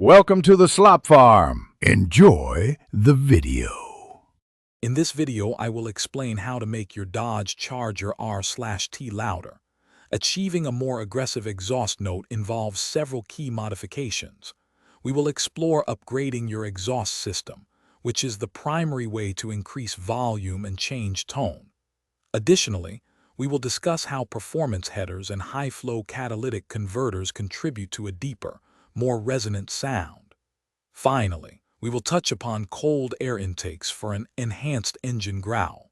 Welcome to the Slop Farm. Enjoy the video. In this video, I will explain how to make your Dodge Charger R/T louder. Achieving a more aggressive exhaust note involves several key modifications. We will explore upgrading your exhaust system, which is the primary way to increase volume and change tone. Additionally, we will discuss how performance headers and high-flow catalytic converters contribute to a deeper, more resonant sound. Finally, we will touch upon cold air intakes for an enhanced engine growl.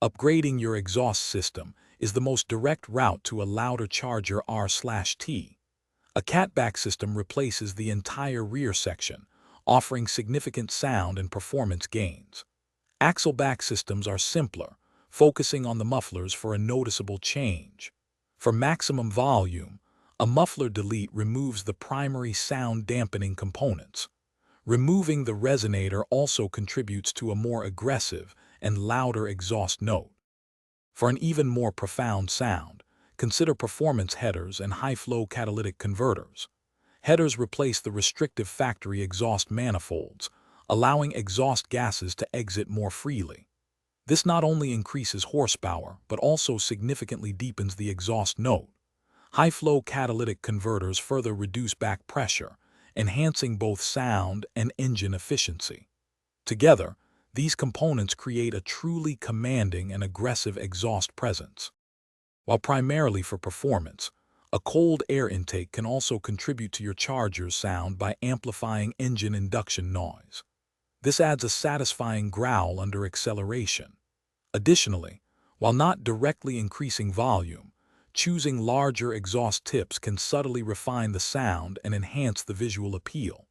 Upgrading your exhaust system is the most direct route to a louder Charger R/T. A catback system replaces the entire rear section, offering significant sound and performance gains. Axle-back systems are simpler, focusing on the mufflers for a noticeable change. For maximum volume, a muffler delete removes the primary sound dampening components. Removing the resonator also contributes to a more aggressive and louder exhaust note. For an even more profound sound, consider performance headers and high-flow catalytic converters. Headers replace the restrictive factory exhaust manifolds, allowing exhaust gases to exit more freely. This not only increases horsepower, but also significantly deepens the exhaust note. High-flow catalytic converters further reduce back pressure, enhancing both sound and engine efficiency. Together, these components create a truly commanding and aggressive exhaust presence. While primarily for performance, a cold air intake can also contribute to your Charger's sound by amplifying engine induction noise. This adds a satisfying growl under acceleration. Additionally, while not directly increasing volume, choosing larger exhaust tips can subtly refine the sound and enhance the visual appeal.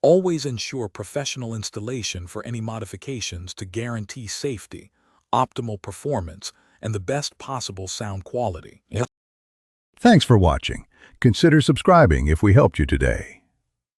Always ensure professional installation for any modifications to guarantee safety, optimal performance, and the best possible sound quality. Thanks for watching. Consider subscribing if we helped you today.